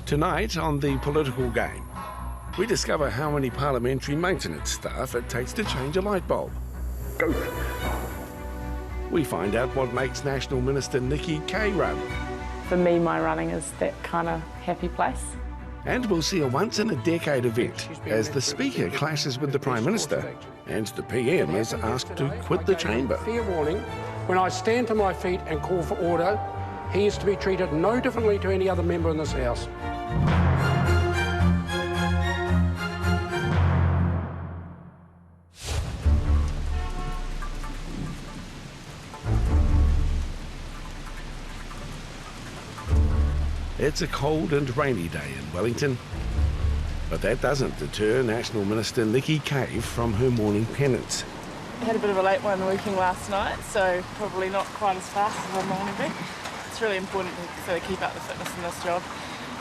Tonight on The Political Game, we discover how many parliamentary maintenance staff it takes to change a light bulb. Go! We find out what makes National Minister Nikki Kaye run. For me, my running is that kind of happy place. And we'll see a once-in-a-decade event as the Speaker clashes with the Prime Minister and the PM is asked to quit the chamber. Fair warning, when I stand to my feet and call for order, he is to be treated no differently to any other member in this House. It's a cold and rainy day in Wellington, but that doesn't deter National Minister Nikki Kaye from her morning penance. I had a bit of a late one working last night, so probably not quite as fast as I normally be. It's really important to sort of keep up the fitness in this job,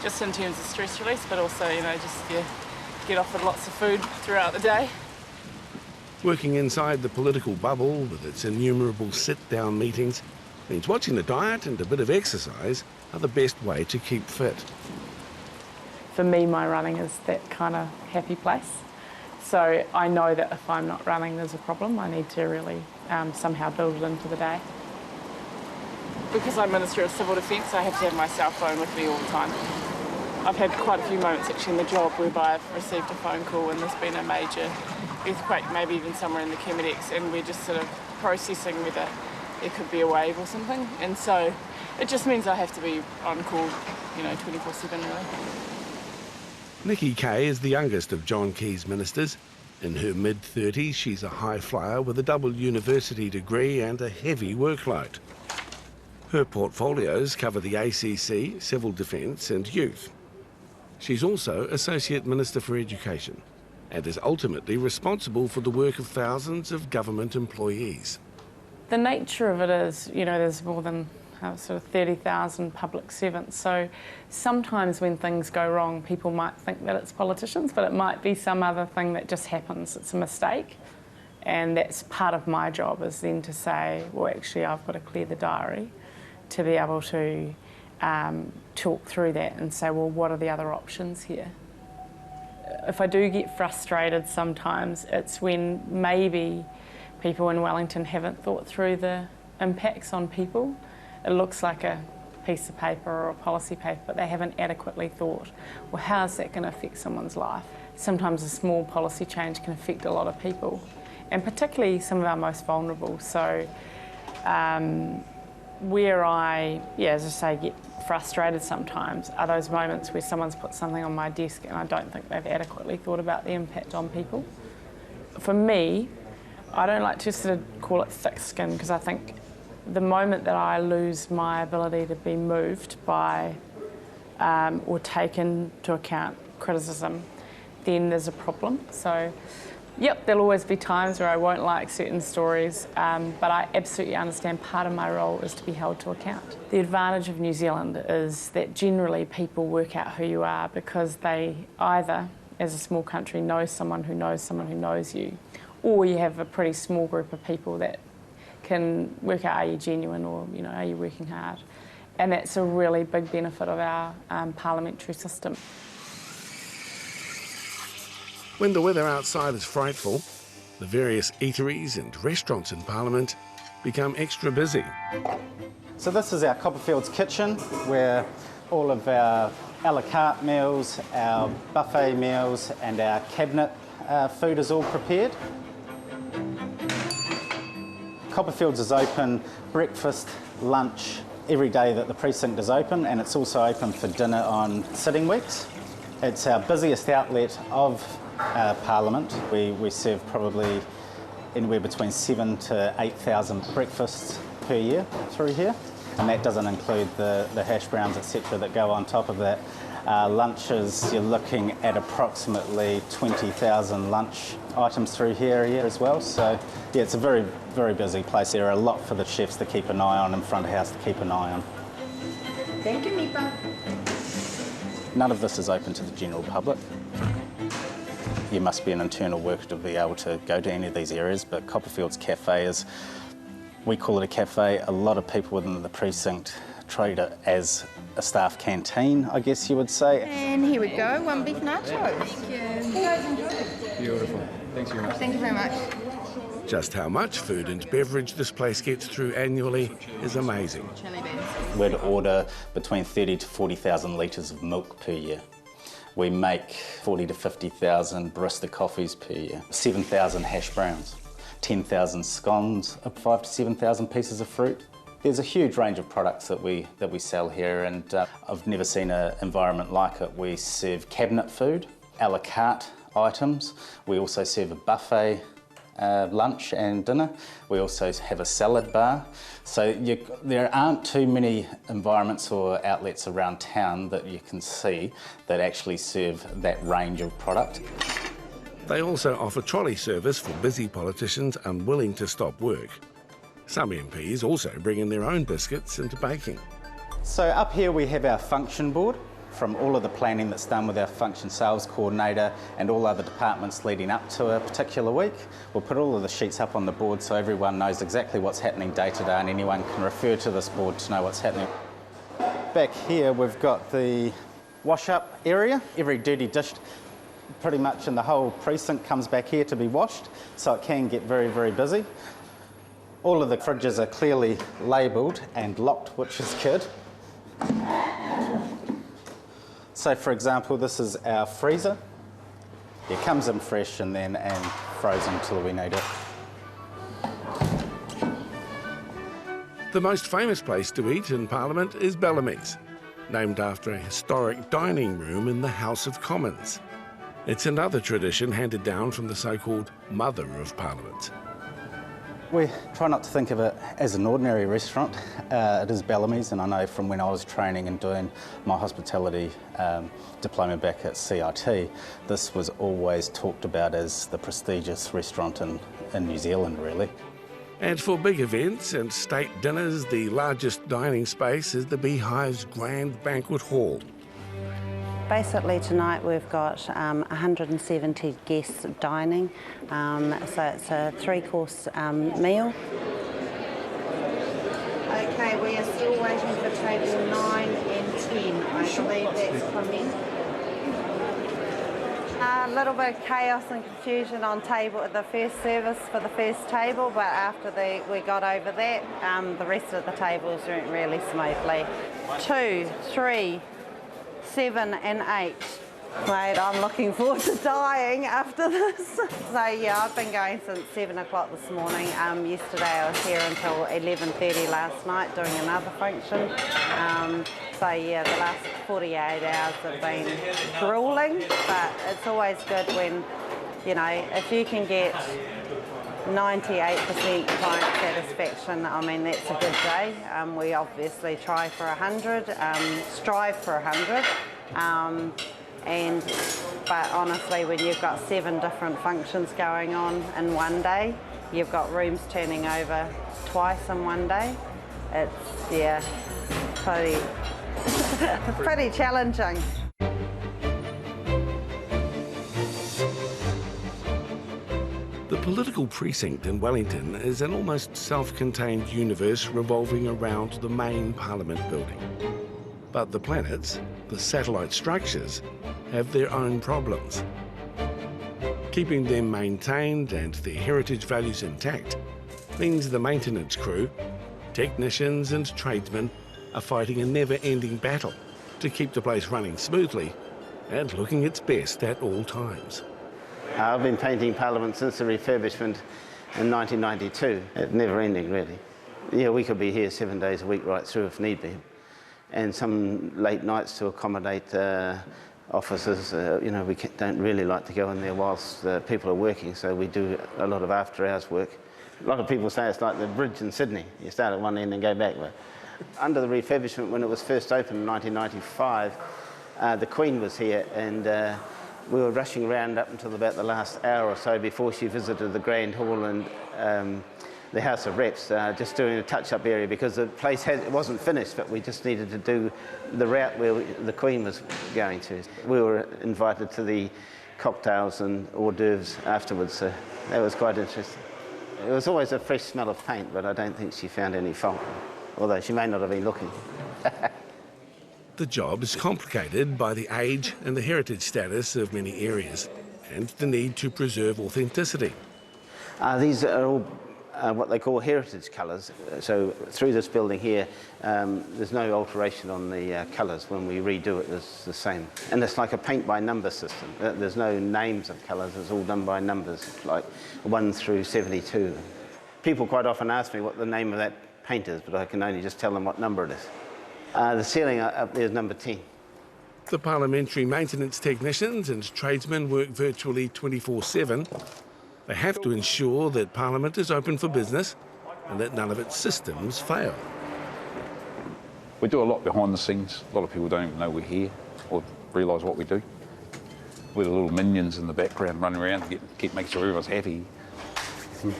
just in terms of stress release, but also, just get offered lots of food throughout the day. Working inside the political bubble with its innumerable sit-down meetings means watching the diet and a bit of exercise are the best way to keep fit. For me, my running is that kind of happy place. So I know that if I'm not running, there's a problem. I need to really somehow build it into the day. Because I'm Minister of Civil Defence, I have to have my cell phone with me all the time. I've had quite a few moments actually in the job whereby I've received a phone call and there's been a major earthquake, maybe even somewhere in the Chemedex, and we're just sort of processing whether there could be a wave or something. And so it just means I have to be on call, 24/7 really. Nikki Kaye is the youngest of John Key's ministers. In her mid-30s, she's a high flyer with a double university degree and a heavy workload. Her portfolios cover the ACC, Civil Defence and Youth. She's also Associate Minister for Education and is ultimately responsible for the work of thousands of government employees. The nature of it is, there's more than sort of 30,000 public servants, so sometimes when things go wrong, people might think that it's politicians, but it might be some other thing that just happens. It's a mistake, and that's part of my job, is then to say, well, actually, I've got to clear the diary to be able to talk through that and say, well, what are the other options here? If I do get frustrated sometimes, it's when maybe people in Wellington haven't thought through the impacts on people. It looks like a piece of paper or a policy paper, but they haven't adequately thought, well, how's that going to affect someone's life? Sometimes a small policy change can affect a lot of people, and particularly some of our most vulnerable. So where I, as I say, get frustrated sometimes are those moments where someone's put something on my desk and I don't think they've adequately thought about the impact on people. For me, I don't like to sort of call it thick skin, because I think the moment that I lose my ability to be moved by or take into account criticism, then there's a problem. So, yep, there'll always be times where I won't like certain stories, but I absolutely understand part of my role is to be held to account. The advantage of New Zealand is that generally people work out who you are because they either, as a small country, know someone who knows someone who knows you, or you have a pretty small group of people that can work out, are you genuine, or are you working hard? And that's a really big benefit of our parliamentary system. When the weather outside is frightful, the various eateries and restaurants in Parliament become extra busy. So this is our Copperfields kitchen, where all of our a la carte meals, our buffet meals and our cabinet food is all prepared. Copperfields is open breakfast, lunch, every day that the precinct is open, and it's also open for dinner on sitting weeks. It's our busiest outlet of Parliament. We serve probably anywhere between 7,000 to 8,000 breakfasts per year through here, and that doesn't include the hash browns, etc., that go on top of that. Lunches, you're looking at approximately 20,000 lunch items through here as well. So yeah, it's a very, very busy place. There are a lot for the chefs to keep an eye on and front of house to keep an eye on. Thank you, Mipa. None of this is open to the general public. You must be an internal worker to be able to go to any of these areas, but Copperfields Cafe is, we call it a cafe. A lot of people within the precinct treat it as a staff canteen, I guess you would say. And here we go, one beef nacho. Thank you. You guys enjoy it. Beautiful. Thanks very much. Thank you very much. Just how much food and beverage this place gets through annually is amazing. Chili beans. We'd order between 30 to 40,000 litres of milk per year. We make 40 to 50,000 barista coffees per year, 7,000 hash browns, 10,000 scones, 5 to 7,000 pieces of fruit. There's a huge range of products that we sell here, and I've never seen an environment like it. We serve cabinet food, a la carte items. We also serve a buffet lunch and dinner. We also have a salad bar. So there aren't too many environments or outlets around town that you can see that actually serve that range of product. They also offer trolley service for busy politicians unwilling to stop work. Some MPs also bring in their own biscuits into baking. So up here we have our function board. From all of the planning that's done with our function sales coordinator and all other departments leading up to a particular week. We'll put all of the sheets up on the board so everyone knows exactly what's happening day to day, and anyone can refer to this board to know what's happening. Back here we've got the wash-up area. Every dirty dish pretty much in the whole precinct comes back here to be washed, so it can get very, very busy. All of the fridges are clearly labelled and locked, which is good. So for example, this is our freezer. It comes in fresh and frozen until we need it. The most famous place to eat in Parliament is Bellamy's, named after a historic dining room in the House of Commons. It's another tradition handed down from the so-called Mother of Parliament. We try not to think of it as an ordinary restaurant. It is Bellamy's, and I know from when I was training and doing my hospitality diploma back at CIT, this was always talked about as the prestigious restaurant in New Zealand, really. And for big events and state dinners, the largest dining space is the Beehive's Grand Banquet Hall. Basically tonight we've got 170 guests dining, so it's a 3-course meal. Okay, we are still waiting for table 9 and 10. I believe that's come in. A little bit of chaos and confusion on the first service for the first table, but after we got over that, the rest of the tables went really smoothly. 2, 3, 7 and 8. Mate, I'm looking forward to dying after this. So yeah, I've been going since 7 o'clock this morning. Yesterday I was here until 11:30 last night doing another function. So yeah, the last 48 hours have been grueling, but it's always good when, you know, if you can get 98% client satisfaction, I mean, that's a good day. We obviously try for 100, strive for 100. But honestly, when you've got 7 different functions going on in one day, you've got rooms turning over twice in one day, it's, yeah, pretty challenging. The political precinct in Wellington is an almost self-contained universe revolving around the main Parliament building. But the planets, the satellite structures, have their own problems. Keeping them maintained and their heritage values intact means the maintenance crew, technicians and tradesmen are fighting a never-ending battle to keep the place running smoothly and looking its best at all times. I've been painting Parliament since the refurbishment in 1992. It's never ending, really. Yeah, we could be here 7 days a week right through if need be. And some late nights to accommodate officers. You know, we don't really like to go in there whilst people are working, so we do a lot of after-hours work. A lot of people say it's like the bridge in Sydney. You start at one end and go back. But under the refurbishment, when it was first opened in 1995, the Queen was here, and we were rushing around up until about the last hour or so before she visited the Grand Hall and the House of Reps, just doing a touch-up area because the place it wasn't finished, but we just needed to do the route where the Queen was going to. We were invited to the cocktails and hors d'oeuvres afterwards, so that was quite interesting. It was always a fresh smell of paint, but I don't think she found any fault, although she may not have been looking. The job is complicated by the age and the heritage status of many areas and the need to preserve authenticity. These are all what they call heritage colours. So through this building here, there's no alteration on the colours. When we redo it, it's the same. And it's like a paint by number system. There's no names of colours, it's all done by numbers, like 1 through 72. People quite often ask me what the name of that paint is, but I can only just tell them what number it is. The ceiling up there is number 10. The parliamentary maintenance technicians and tradesmen work virtually 24/7. They have to ensure that Parliament is open for business and that none of its systems fail. We do a lot behind the scenes. A lot of people don't even know we're here or realise what we do. We're the little minions in the background running around to keep making sure everyone's happy. We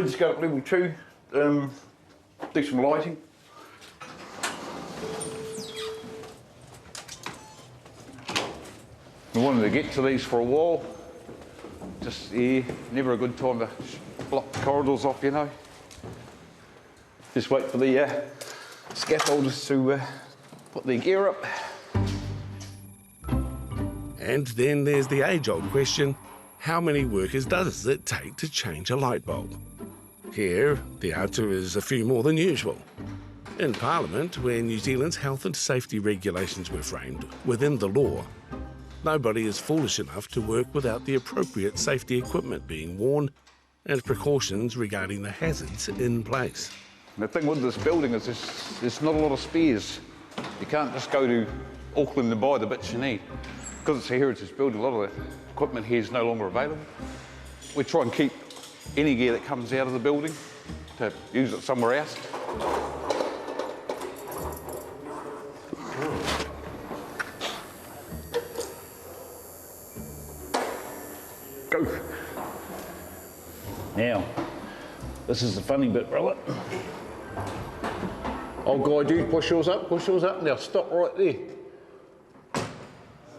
just go up level 2, do some lighting. We wanted to get to these for a while. Just, yeah, never a good time to block the corridors off, you know. Just wait for the scaffolders to put their gear up. And then there's the age-old question, how many workers does it take to change a light bulb? Here, the answer is a few more than usual. In Parliament, where New Zealand's health and safety regulations were framed within the law, nobody is foolish enough to work without the appropriate safety equipment being worn and precautions regarding the hazards in place. The thing with this building is there's not a lot of spares. You can't just go to Auckland and buy the bits you need. Because it's a heritage building, a lot of the equipment here is no longer available. We try and keep any gear that comes out of the building to use it somewhere else. Go. Now, this is the funny bit, brother. Old guy, dude, push yours up, now stop right there.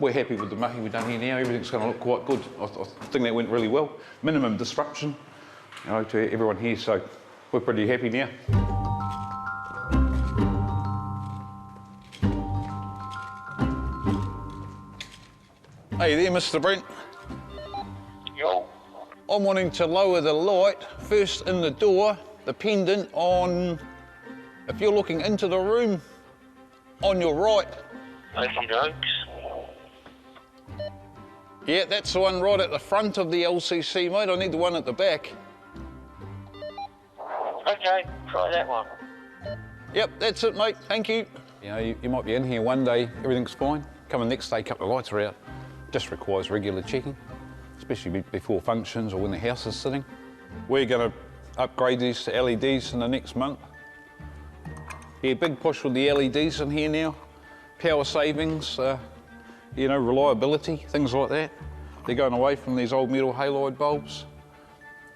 We're happy with the mahi we've done here now, everything's going to look quite good. I think that went really well. Minimum disruption, you know, to everyone here, so we're pretty happy now. Hey there, Mr. Brent. Yo. I'm wanting to lower the light first in the door, the pendant on, if you're looking into the room, on your right. No some jokes. Yeah, that's the one right at the front of the LCC, mate. I need the one at the back. Okay, try that one. Yep, that's it, mate. Thank you. You know, you might be in here one day, everything's fine. Come the next day, a couple of lights are out. Just requires regular checking, especially before functions or when the house is sitting. We're going to upgrade these to LEDs in the next month. Yeah, big push with the LEDs in here now. Power savings, you know, reliability, things like that. They're going away from these old metal halide bulbs.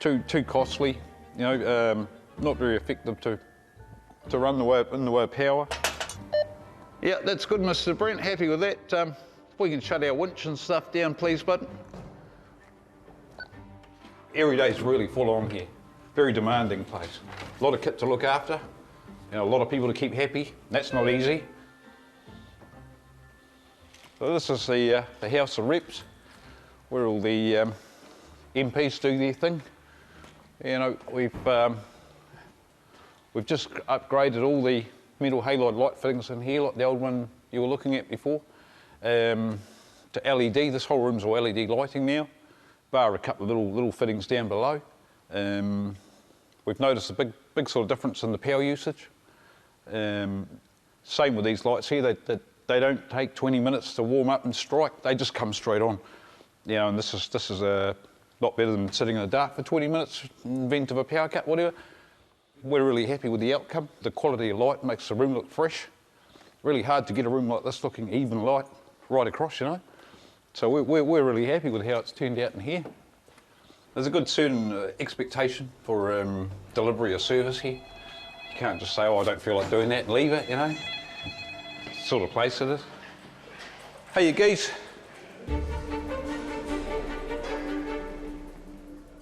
Too costly, you know, not very effective to run in the way of power. Yeah, that's good, Mr. Brent. Happy with that. We can shut our winch and stuff down, please, bud. Every day's really full on here. Very demanding place. A lot of kit to look after. You know, a lot of people to keep happy. That's not easy. So this is the House of Reps, where all the MPs do their thing. You know, we've just upgraded all the metal halide light fittings in here, like the old one you were looking at before, to LED. This whole room's all LED lighting now, bar a couple of little fittings down below. We've noticed a big sort of difference in the power usage. Same with these lights here. They don't take 20 minutes to warm up and strike. They just come straight on. You know, and this is a lot better than sitting in the dark for 20 minutes in event of a power cut, whatever. We're really happy with the outcome. The quality of light makes the room look fresh. Really hard to get a room like this looking even light right across, you know. So we're really happy with how it's turned out in here. There's a good certain expectation for delivery of service here. You can't just say, oh, I don't feel like doing that and leave it, you know. Sort of place it is. Hey, you geese.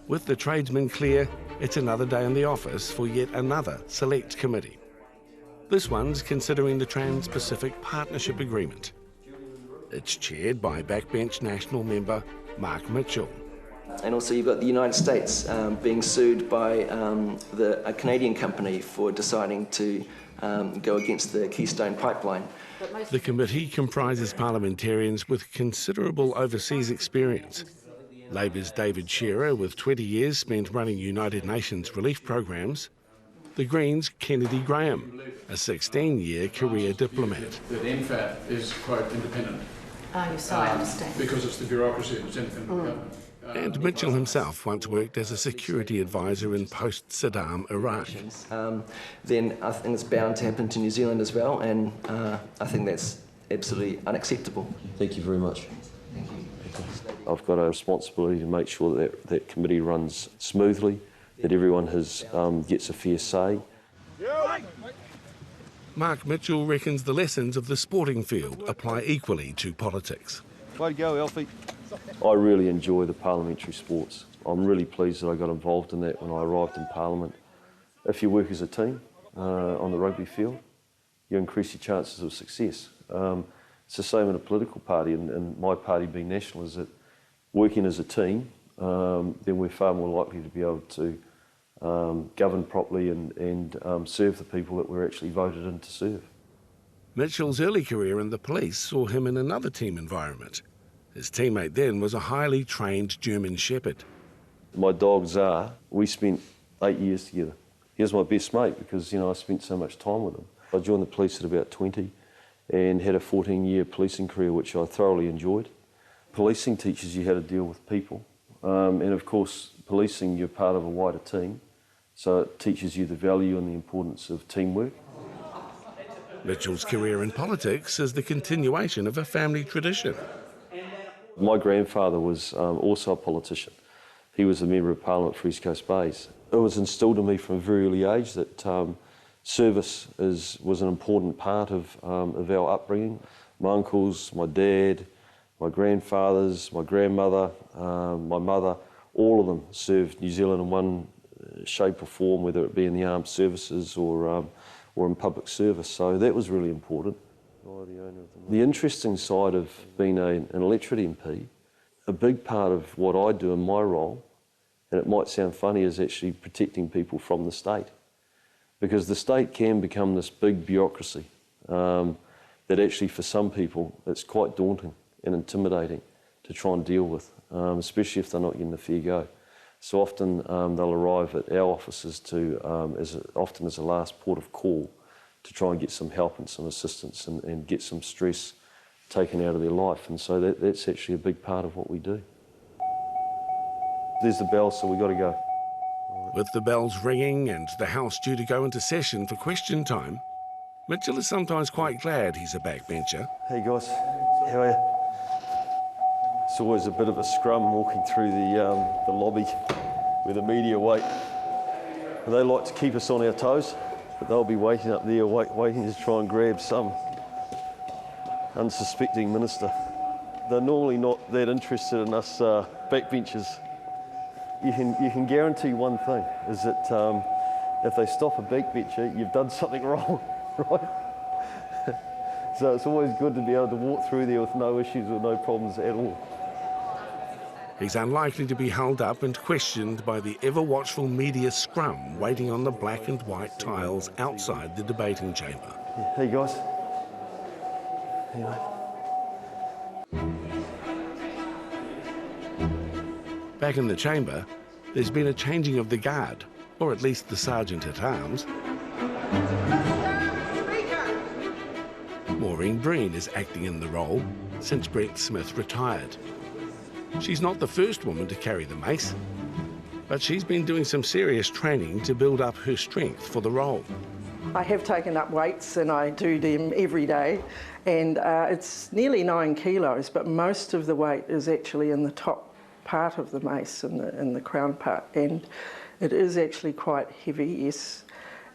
With the tradesmen clear, it's another day in the office for yet another select committee. This one's considering the Trans-Pacific Partnership Agreement. It's chaired by backbench National member Mark Mitchell. And also you've got the United States being sued by a Canadian company for deciding to go against the Keystone Pipeline. The committee comprises parliamentarians with considerable overseas experience. Labour's David Shearer, with 20 years spent running United Nations relief programs. The Greens' Kennedy Graham, a 16-year career diplomat. That NFAT is, quote, independent. Yes, I understand. Because it's the bureaucracy that's independent of government. And Mitchell himself once worked as a security advisor in post-Saddam Iraq. Then I think it's bound to happen to New Zealand as well, and I think that's absolutely unacceptable. Thank you very much. I've got a responsibility to make sure that that committee runs smoothly, that everyone gets a fair say. Mark Mitchell reckons the lessons of the sporting field apply equally to politics. Way to go, Alfie. I really enjoy the parliamentary sports. I'm really pleased that I got involved in that when I arrived in Parliament. If you work as a team on the rugby field, you increase your chances of success. It's the same in a political party, and my party being National, is that working as a team, then we're far more likely to be able to govern properly and serve the people that we're actually voted in to serve. Mitchell's early career in the police saw him in another team environment. His teammate then was a highly trained German Shepherd. My dog Zar, we spent 8 years together. He was my best mate because, I spent so much time with him. I joined the police at about 20 and had a 14-year policing career, which I thoroughly enjoyed. Policing teaches you how to deal with people. And of course, policing, you're part of a wider team. So it teaches you the value and the importance of teamwork. Mitchell's career in politics is the continuation of a family tradition. My grandfather was also a politician. He was a Member of Parliament for East Coast Bays. It was instilled in me from a very early age that service was an important part of our upbringing. My uncles, my dad, my grandfathers, my grandmother, my mother, all of them served New Zealand in one shape or form, whether it be in the armed services or in public service. So that was really important. The interesting side of being an electorate MP, a big part of what I do in my role, and it might sound funny, is actually protecting people from the state. Because the state can become this big bureaucracy that actually for some people it's quite daunting and intimidating to try and deal with, especially if they're not getting a fair go. So often they'll arrive at our offices often as a last port of call to try and get some help and some assistance and get some stress taken out of their life. And so that's actually a big part of what we do. There's the bell, so we've got to go. With the bells ringing and the House due to go into session for question time, Mitchell is sometimes quite glad he's a backbencher. Hey guys, how are you? It's always a bit of a scrum walking through the lobby where the media wait. They like to keep us on our toes, but they'll be waiting up there, waiting to try and grab some unsuspecting minister. They're normally not that interested in us backbenchers. You can guarantee one thing, is that if they stop a backbencher, you've done something wrong, right? So it's always good to be able to walk through there with no issues or no problems at all. He's unlikely to be held up and questioned by the ever-watchful media scrum waiting on the black and white tiles outside the debating chamber. Hey guys. Anyway. Back in the chamber, there's been a changing of the guard, or at least the sergeant-at-arms. Maureen Breen is acting in the role since Brent Smith retired. She's not the first woman to carry the mace, but she's been doing some serious training to build up her strength for the role. I have taken up weights and I do them every day, and it's nearly 9 kilos, but most of the weight is actually in the top part of the mace, in the crown part, and it is actually quite heavy, yes,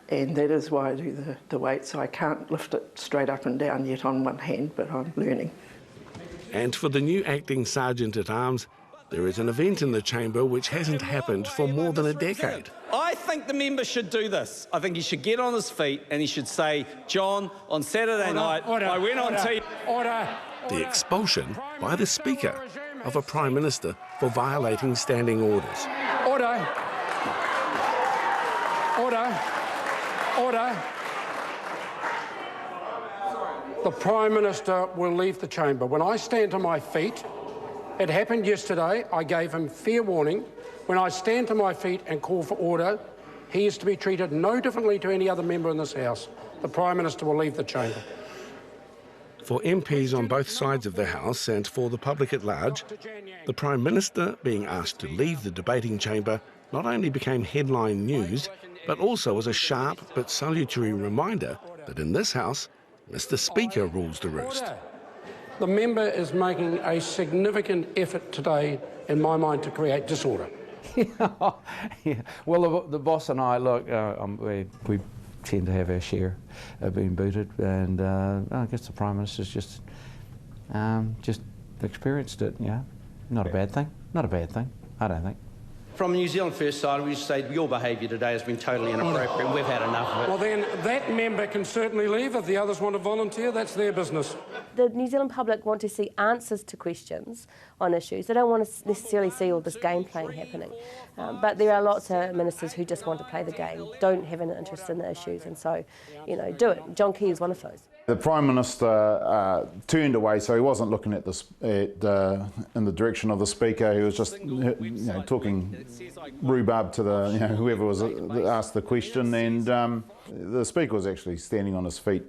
and that is why I do the weights. I can't lift it straight up and down yet on one hand, but I'm learning. And for the new acting sergeant-at-arms, there is an event in the chamber which hasn't happened for more than a decade. I think the member should do this. I think he should get on his feet and he should say, John, on Saturday night, I went on TV. The expulsion by the Speaker of a Prime Minister for violating standing orders. Order. Order. Order. The Prime Minister will leave the chamber. When I stand to my feet, it happened yesterday, I gave him fair warning. When I stand to my feet and call for order, he is to be treated no differently to any other member in this House. The Prime Minister will leave the chamber. For MPs on both sides of the House and for the public at large, the Prime Minister being asked to leave the debating chamber not only became headline news, but also was a sharp but salutary reminder that in this House, Mr. Speaker rules the roost. The member is making a significant effort today, in my mind, to create disorder. Yeah. Well, the boss and I, look, we tend to have our share of being booted, and I guess the Prime Minister's just experienced it. Yeah, not a bad thing. Not a bad thing, I don't think. From New Zealand First side, we just say your behaviour today has been totally inappropriate. We've had enough of it. Well, then that member can certainly leave. If the others want to volunteer, that's their business. The New Zealand public want to see answers to questions on issues. They don't want to necessarily see all this game playing happening. But there are lots of ministers who just want to play the game, don't have an interest in the issues, and so, you know, do it. John Key is one of those. The Prime Minister turned away, so he wasn't looking at in the direction of the Speaker. He was just talking rhubarb to whoever was asked the question, and the Speaker was actually standing on his feet,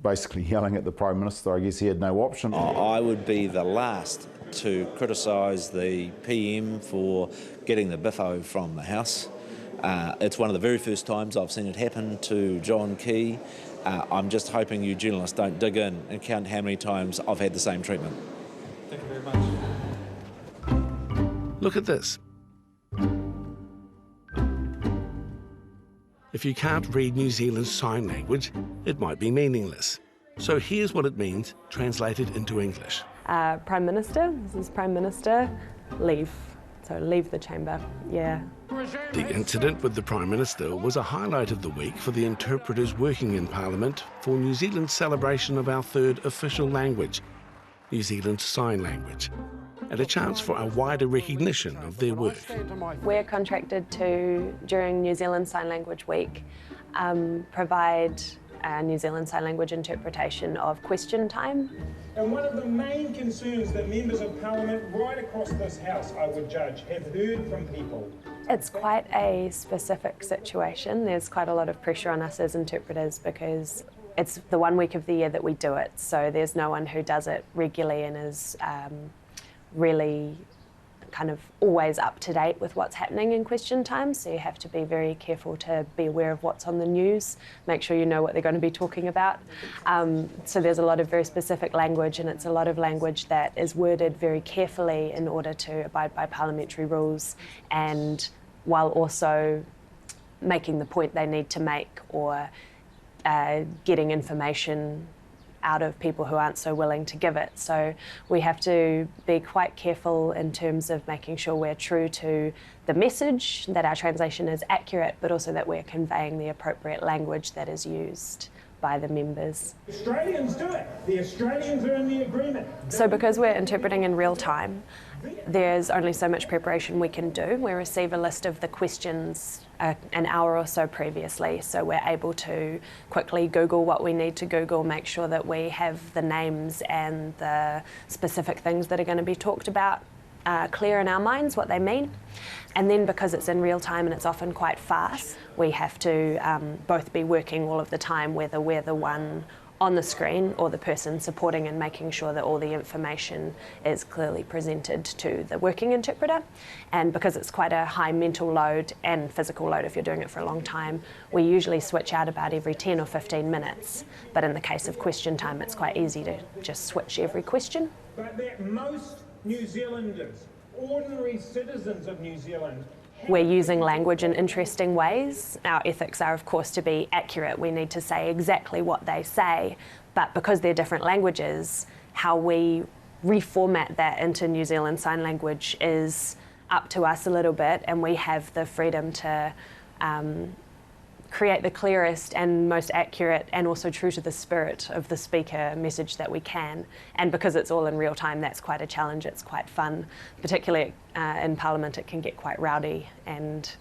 basically yelling at the Prime Minister. I guess he had no option. I would be the last to criticise the PM for getting the biffo from the House. It's one of the very first times I've seen it happen to John Key. I'm just hoping you journalists don't dig in and count how many times I've had the same treatment. Thank you very much. Look at this. If you can't read New Zealand's sign language, it might be meaningless. So here's what it means translated into English. Prime Minister, this is Prime Minister, leave. So leave the chamber, yeah. The incident with the Prime Minister was a highlight of the week for the interpreters working in Parliament for New Zealand's celebration of our third official language, New Zealand's Sign Language, and a chance for a wider recognition of their work. We're contracted to, during New Zealand Sign Language Week, provide New Zealand Sign Language interpretation of question time. And one of the main concerns that members of Parliament right across this House, I would judge, have heard from people. It's quite a specific situation. There's quite a lot of pressure on us as interpreters because it's the 1 week of the year that we do it, so there's no one who does it regularly and is really kind of always up to date with what's happening in question time, so you have to be very careful to be aware of what's on the news, make sure you know what they're going to be talking about. So there's a lot of very specific language, and it's a lot of language that is worded very carefully in order to abide by parliamentary rules, and while also making the point they need to make or getting information out of people who aren't so willing to give it. So we have to be quite careful in terms of making sure we're true to the message, that our translation is accurate, but also that we're conveying the appropriate language that is used by the members. Australians do it. The Australians are in the agreement. So because we're interpreting in real time, there's only so much preparation we can do. We receive a list of the questions an hour or so previously, so we're able to quickly Google what we need to Google, make sure that we have the names and the specific things that are going to be talked about clear in our minds, what they mean. And then because it's in real time and it's often quite fast, we have to both be working all of the time, whether we're the one on the screen or the person supporting and making sure that all the information is clearly presented to the working interpreter. And because it's quite a high mental load and physical load if you're doing it for a long time, we usually switch out about every 10 or 15 minutes. But in the case of question time, it's quite easy to just switch every question. But that most New Zealanders, ordinary citizens of New Zealand, we're using language in interesting ways. Our ethics are, of course, to be accurate. We need to say exactly what they say, but because they're different languages, how we reformat that into New Zealand Sign Language is up to us a little bit, and we have the freedom to create the clearest and most accurate and also true to the spirit of the speaker message that we can. And because it's all in real time, that's quite a challenge. It's quite fun. Particularly in Parliament, it can get quite rowdy and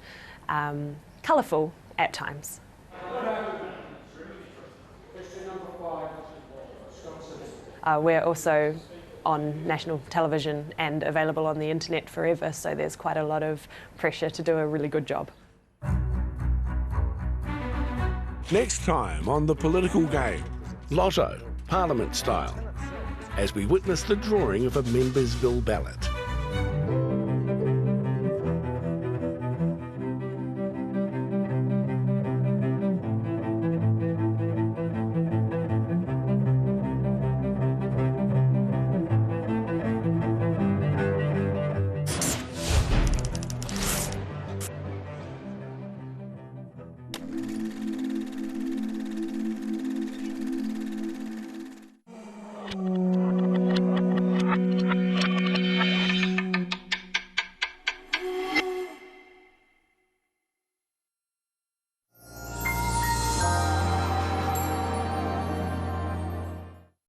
colourful at times. We're also on national television and available on the internet forever, so there's quite a lot of pressure to do a really good job. Next time on The Political Game, Lotto, Parliament style, as we witness the drawing of a Members' Bill ballot.